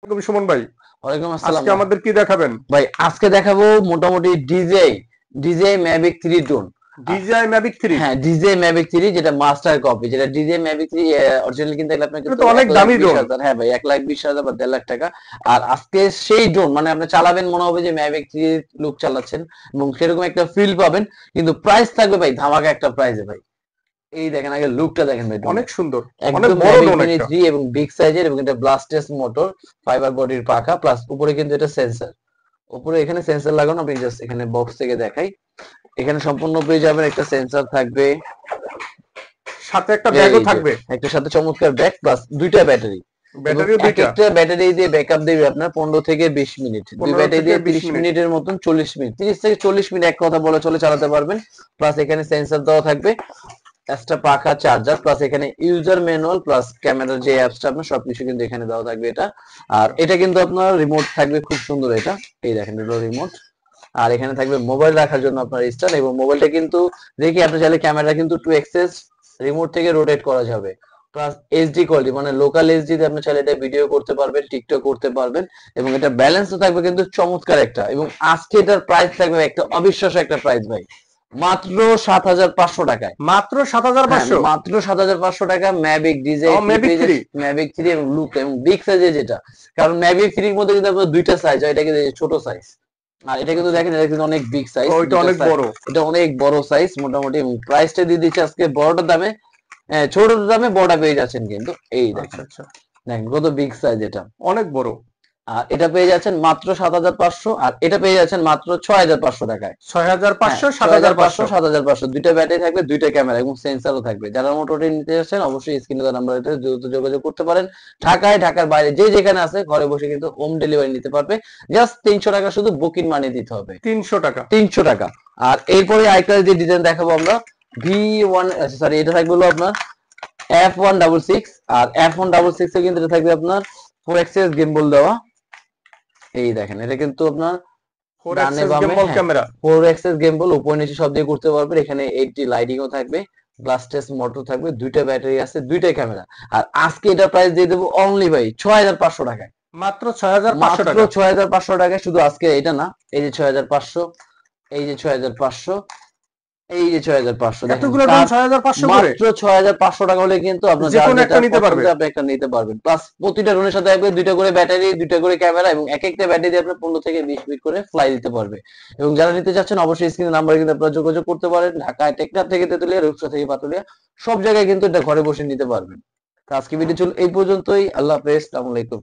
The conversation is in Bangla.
সুমন ভাই, ওয়ালাইকুম আসসালাম আজকে আমাদের কি দেখাবেন? ভাই। আজকে দেখাবো মোটামুটি DJ Mavic 3 drone. DJI Mavic 3। হ্যাঁ, ডিজে ম্যাভিক 3 যেটা মাস্টার কপি, যেটা ডিজে ম্যাভিক 3 অরিজিনাল কিনতে গেলে আপনার এটা কিন্তু তো অনেক এক লাখ দামি বিশ ড্রোন। হাজার হ্যাঁ ভাই, 1,20,000 বা 1.5 লাখ টাকা। আর আজকে সেই ড্রোন মানে আপনি চালাবেন মনে হবে যে ম্যাভিক 3 লুক চালাচ্ছেন এবং সেরকম একটা ফিল পাবেন। কিন্তু প্রাইস থাকবে ভাই ধামাকা একটা প্রাইসে ভাই। এই দেখেন, আগে লুকটা দেখেন ভাই অনেক ড্রোনের। সুন্দর, অনেক একদম বড় ম্যাভিক ড্রোন মিনি একটা। 3 এবং বিগ সাইজের, এবং এটা ব্লাস্টেস মোটর, ফাইবার বডির পাখা, প্লাস উপরে কিন্তু এটা সেন্সর। উপরে এখানে সেন্সর লাগানো, আপনি জাস্ট এখানে বক্স থেকে দেখাই। এখানে সম্পূর্ণ পেয়ে যাবেন, একটা সেন্সর থাকবে, সাথে একটা এই ব্যাগও যে থাকবে। একটা সাথে চমৎকার ব্যাগ, প্লাস দুইটা ব্যাটারি। এবং ব্যাটারিও এক দুইটা। একটা ব্যাটারি দিয়ে ব্যাকআপ দেবে আপনার 15 থেকে 20 মিনিট। দুই 15 ব্যাটারি থেকে দিয়ে 20 30 মিনিট। মিনিটের মতন, 40 মিনিট, 30 থেকে 40 মিনিট এক কথা বলে চলে চালাতে পারবেন। প্লাস এখানে সেন্সর দেওয়া থাকবে, এক্সট্রা পাখা, চার্জার, প্লাস এখানে ইউজার ম্যানুয়াল, প্লাস ক্যামেরার যে অ্যাপসটা আপনার সবকিছু কিন্তু এখানে দেওয়া থাকবে এটা। আর এটা কিন্তু আপনার রিমোট থাকবে, খুব সুন্দর এটা। এই দেখেন, এটা রিমোট। আর এখানে থাকবে মোবাইল রাখার জন্য আপনার স্ট্যান্ড, এবং মোবাইলটা কিন্তু দেখি আপনি চাইলে ক্যামেরা কিন্তু টু এক্সেস রিমোট থেকে রোটেট করা যাবে। প্লাস এইচডি কোয়ালিটি মানে লোকাল এইচডি তে আপনি চাইলে এটা ভিডিও করতে পারবেন, টিকটক করতে পারবেন। এবং এটা ব্যালেন্সও থাকবে কিন্তু চমৎকার একটা। এবং আজকে এটার প্রাইস থাকবে একটা অবিশ্বাস্য একটা প্রাইস ভাই, মাত্র 7,500 টাকায়। মাত্র হ্যাঁ, 7,500। মাত্র 7,500 টাকা ম্যাভিক ডিজে ও, 3 Mavic পেয়ে 3। যাচ্ছে, ম্যাভিক 3 এবং লুক এবং বিগ সাইজে যেটা। কারণ ম্যাভিক 3 এর মধ্যে কিন্তু আপনার দুইটা সাইজ হয়, এটা কিন্তু ছোট সাইজ। আর এটা কিন্তু আচ্ছা, দেখেন, এটা কিন্তু অনেক বিগ সাইজ, ওইটা দুইটা অনেক সাইজ। বড়। এটা অনেক বড় সাইজ মোটামুটি, এবং প্রাইসটা দিয়ে দিচ্ছে আজকে বড়টার দামে। ছোটটার দামে বড়টা পেয়ে যাচ্ছেন কিন্তু। এই আচ্ছা দেখেন, আচ্ছা, দেখেন কত বিগ সাইজ এটা। অনেক বড়। আর এটা পেয়ে যাচ্ছেন মাত্র 7,500, আর এটা পেয়ে যাচ্ছেন মাত্র 6,500 টাকায়। হ্যাঁ, 6,500, 6,500, 7,500। 7,500, দুইটা ব্যাটারি থাকবে, দুইটা ক্যামেরা এবং সেন্সরও থাকবে। যারা মোটরটি নিতে যাচ্ছেন অবশ্যই স্ক্রিনে দেওয়া নাম্বারে দ্রুত যোগাযোগ করতে পারেন। ঢাকায়, ঢাকার বাইরে যে যেখানে আছে ঘরে বসে কিন্তু হোম ডেলিভারি নিতে পারবে। জাস্ট 300 টাকা শুধু বুকিং মানি দিতে হবে, 300 টাকা। 300 টাকা। আর এরপরে আরেকটা যে ডিজাইন দেখাবো আমরা, V1, সরি, এটা থাকবে হলো আপনার F166। আর F166 এ কিন্তু এটা থাকবে আপনার 4 এক্সেস গিম্বল দেওয়া। এই দেখেন, এটা কিন্তু আপনার 4 ডানে এক্সেস বামে, গিম্বল হ্যাঁ, ক্যামেরা। 4 এক্সেস গেমবল, উপর নিচে সব দিয়ে করতে পারবেন। এখানে 8টি লাইটিংও থাকবে, ব্লাস্টেস মোটর থাকবে, দুইটা ব্যাটারি আছে, দুইটা ক্যামেরা। আর আজকে এটা প্রাইস দিয়ে দেবো অনলি ভাই 6,500 টাকায়। মাত্র 6,500 মাত্র টাকা। 6,500 টাকায়, শুধু আজকে এটা না, এই যে 6,500, এই যে 6,500, এই যে 6,500, দেখেন এতগুলো ড্রোন কার 6,500 করে? মাত্র 6,500 টাকা হলে কিন্তু আপনার যে যার কোনো যেটা একটা নিতে পছন্দ পারবে। আপনি একটা নিতে পারবেন। প্লাস প্রতিটা ড্রোনের সাথে থাকবে দুইটা করে ব্যাটারি, দুইটা করে ক্যামেরা, এবং এক একটা ব্যাটারি দিয়ে আপনি 15 থেকে 20 মিনিট করে ফ্লাই দিতে পারবে। এবং যারা নিতে চাচ্ছেন অবশ্যই স্ক্রিনে নাম্বারে কিন্তু আপনারা যোগাযোগ করতে পারেন। ঢাকায় টেকনাফ থেকে তেতুলিয়া, রূপসা থেকে পাতুলিয়া, সব জায়গায় কিন্তু এটা ঘরে বসে নিতে পারবেন। তো আজকে ভিডিও চল এই পর্যন্তই। আল্লাহ হাফেজ, আসসালামু আলাইকুম।